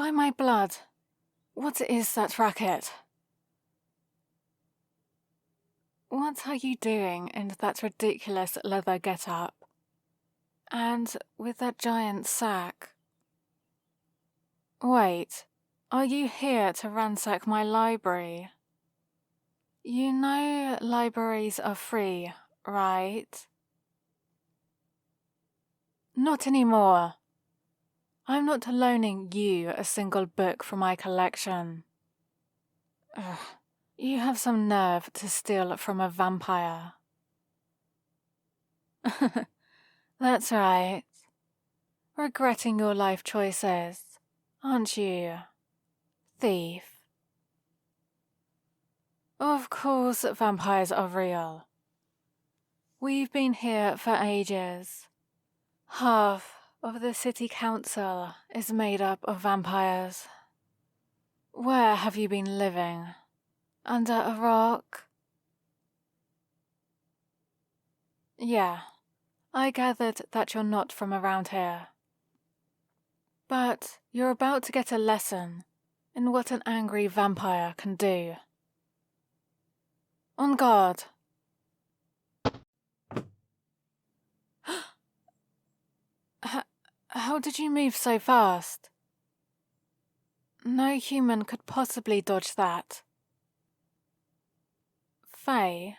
By my blood, what is that racket? What are you doing in that ridiculous leather get-up? And with that giant sack? Wait, are you here to ransack my library? You know libraries are free, right? Not anymore. I'm not loaning you a single book from my collection. Ugh, you have some nerve to steal from a vampire. That's right. Regretting your life choices, aren't you, thief? Of course vampires are real. We've been here for ages. Half of the city council is made up of vampires. Where have you been living? Under a rock? Yeah, I gathered that you're not from around here. But you're about to get a lesson in what an angry vampire can do. On guard. How did you move so fast? No human could possibly dodge that. Faye?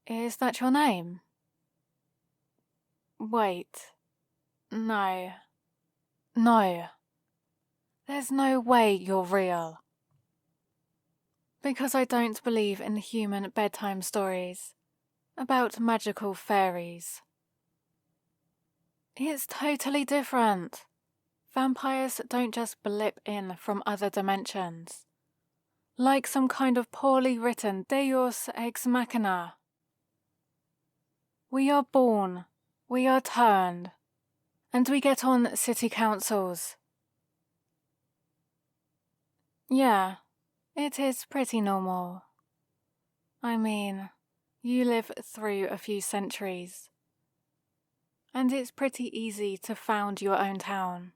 Is that your name? Wait. No. No. There's no way you're real. Because I don't believe in human bedtime stories about magical fairies. It's totally different. Vampires don't just blip in from other dimensions, like some kind of poorly written Deus ex machina. We are born, we are turned, and we get on city councils. Yeah, it is pretty normal. I mean, you live through a few centuries, and it's pretty easy to found your own town.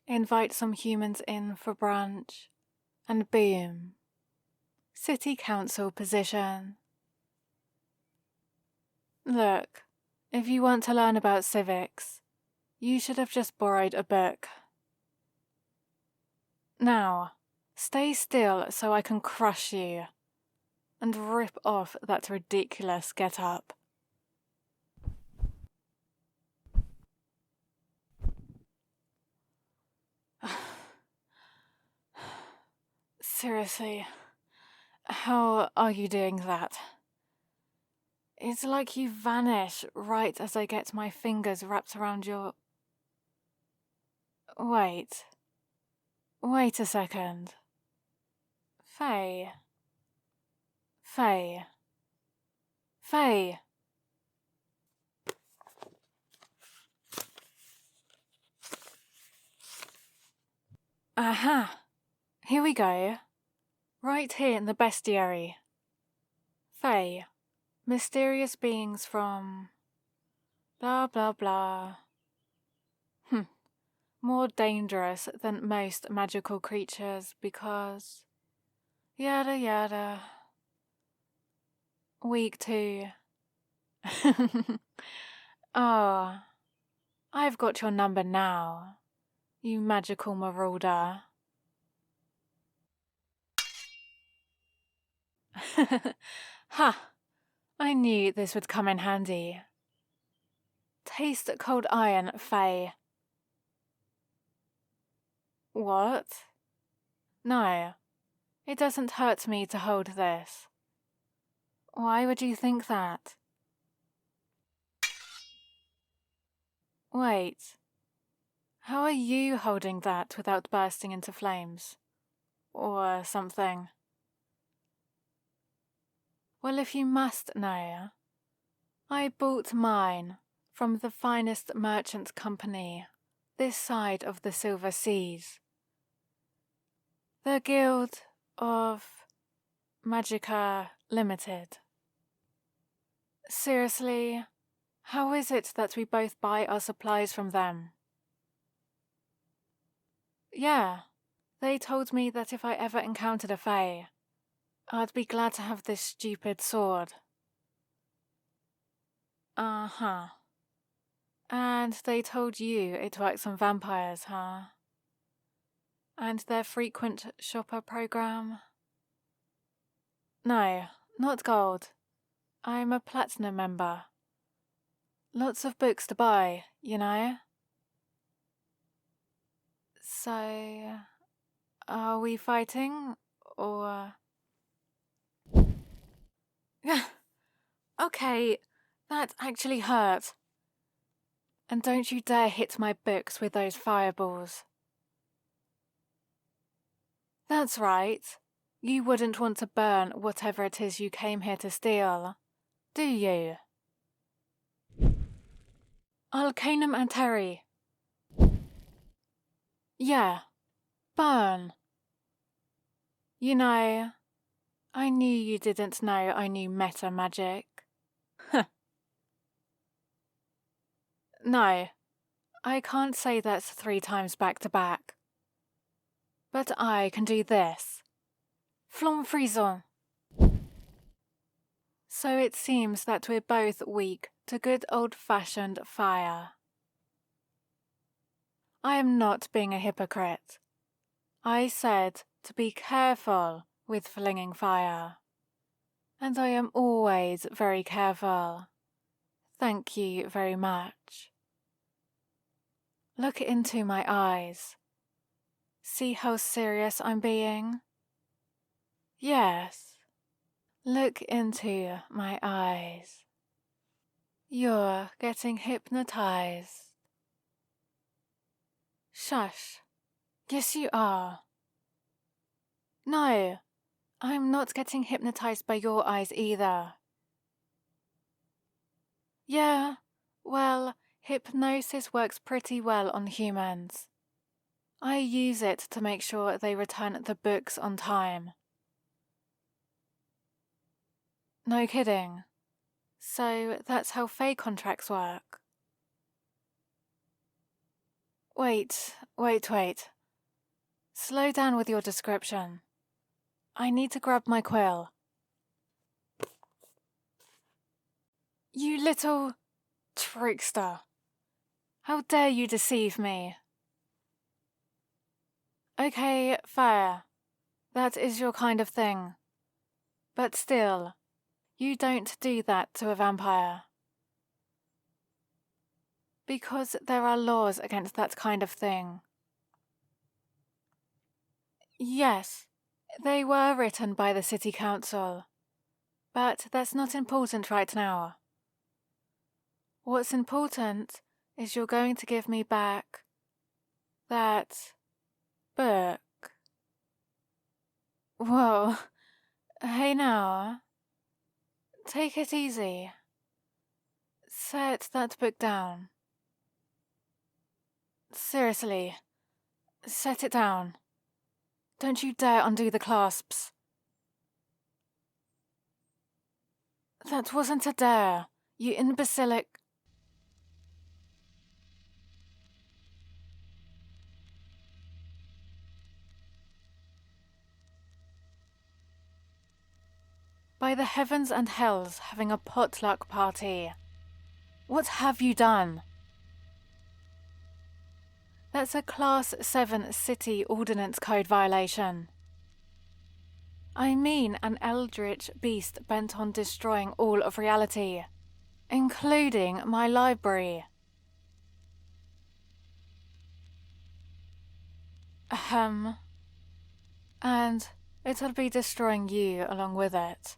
Invite some humans in for brunch, and boom, city council position. Look, if you want to learn about civics, you should have just borrowed a book. Now, stay still so I can crush you and rip off that ridiculous get-up. Seriously, how are you doing that? It's like you vanish right as I get my fingers wrapped around your... Wait a second. Faye. Aha! Here we go. Right here in the bestiary. Faye. Mysterious beings from... blah blah blah. More dangerous than most magical creatures because... yada yada. Week 2. Oh, I've got your number now, you magical marauder. Ha! I knew this would come in handy. Taste cold iron, Faye. What? No, it doesn't hurt me to hold this. Why would you think that? Wait, how are you holding that without bursting into flames? Or something? Well, if you must know, I bought mine from the finest merchant company this side of the Silver Seas. The Guild of Magica Limited. Seriously, how is it that we both buy our supplies from them? Yeah, they told me that if I ever encountered a fae, I'd be glad to have this stupid sword. Uh-huh. And they told you it works on vampires, huh? And their frequent shopper program? No, not gold. I'm a platinum member. Lots of books to buy, you know? So, are we fighting, or... Okay, that actually hurt. And don't you dare hit my books with those fireballs. That's right. You wouldn't want to burn whatever it is you came here to steal, do you? Arcanum and Terry. Yeah, burn. You know, I knew you didn't know I knew meta magic. No, I can't say that 3 times back to back. But I can do this. Flamfrisant. So it seems that we're both weak to good old-fashioned fire. I am not being a hypocrite. I said to be careful with flinging fire. And I am always very careful. Thank you very much. Look into my eyes. See how serious I'm being? Yes. Look into my eyes. You're getting hypnotized. Shush. Yes, you are. No, I'm not getting hypnotized by your eyes either. Yeah, well, hypnosis works pretty well on humans. I use it to make sure they return the books on time. No kidding. So that's how Fae contracts work. Wait. Slow down with your description. I need to grab my quill. You little trickster. How dare you deceive me? Okay, fair. That is your kind of thing. But still, you don't do that to a vampire. Because there are laws against that kind of thing. Yes, they were written by the city council. But that's not important right now. What's important is you're going to give me back that book. Whoa. Hey now. Take it easy. Set that book down. Seriously. Set it down. Don't you dare undo the clasps. That wasn't a dare, you imbecilic... By the heavens and hells, having a potluck party. What have you done? That's a Class 7 City Ordinance Code violation. I mean an eldritch beast bent on destroying all of reality, including my library. Ahem. And it'll be destroying you along with it.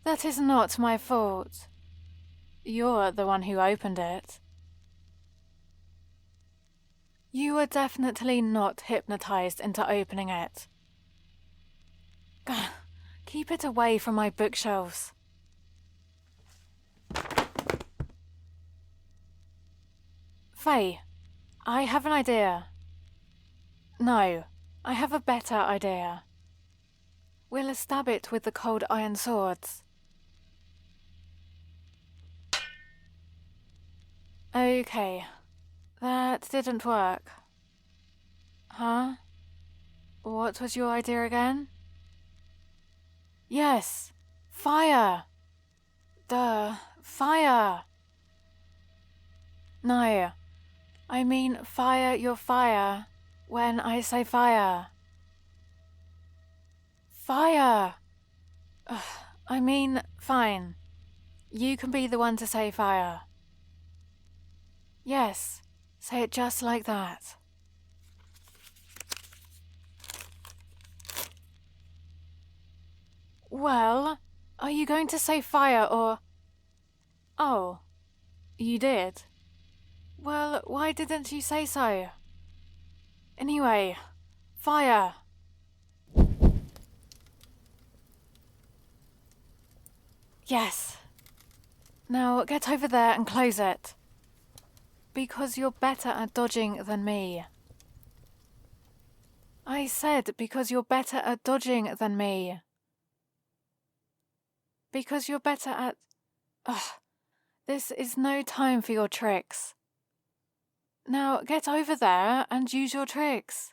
That is not my fault. You're the one who opened it. You were definitely not hypnotized into opening it. Keep it away from my bookshelves. Faye, I have an idea. No, I have a better idea. We'll stab it with the cold iron swords. Okay, That didn't work. Huh? What was your idea again? Yes! Fire! Duh, fire! No, I mean fire your fire when I say fire. Fire! Ugh, I mean, fine. You can be the one to say fire. Yes, say it just like that. Well, are you going to say fire or... Oh, you did? Well, why didn't you say so? Anyway, fire! Yes. Now get over there and close it. Because you're better at dodging than me. I said because you're better at dodging than me. Because you're better at... Ugh, this is no time for your tricks. Now get over there and use your tricks.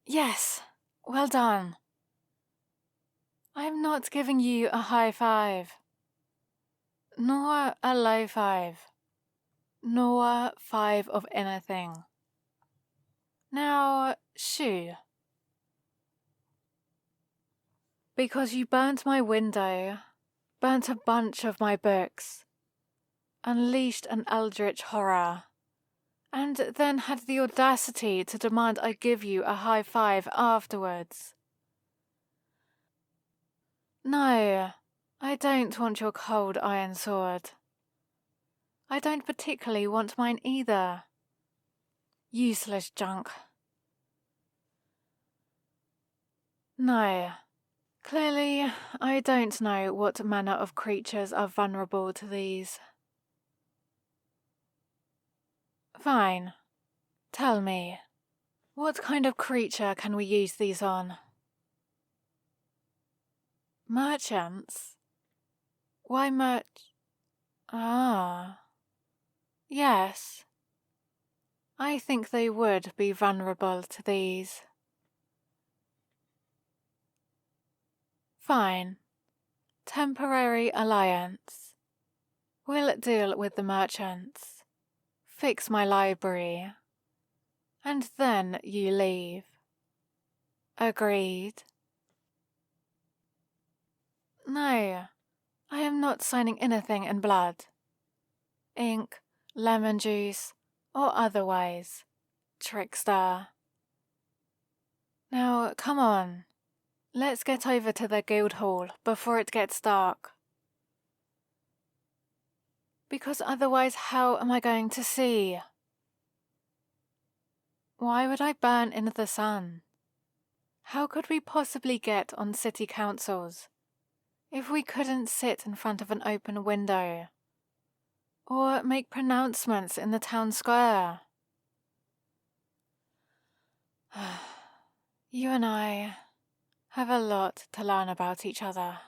Yes, well done. I'm not giving you a high five. Nor a low five. Nor five of anything. Now, shoo. Because you burnt my window, burnt a bunch of my books, unleashed an eldritch horror, and then had the audacity to demand I give you a high five afterwards. No, I don't want your cold iron sword. I don't particularly want mine either. Useless junk. No. Clearly, I don't know what manner of creatures are vulnerable to these. Fine. Tell me, what kind of creature can we use these on? Merchants? Why Ah. Yes. I think they would be vulnerable to these. Fine. Temporary alliance. We'll deal with the merchants. Fix my library. And then you leave. Agreed? No, I am not signing anything in blood. Ink, lemon juice, or otherwise. Trickster. Now, come on. Let's get over to the guild hall before it gets dark. Because otherwise, how am I going to see? Why would I burn in the sun? How could we possibly get on city councils if we couldn't sit in front of an open window? Or make pronouncements in the town square? You and I have a lot to learn about each other.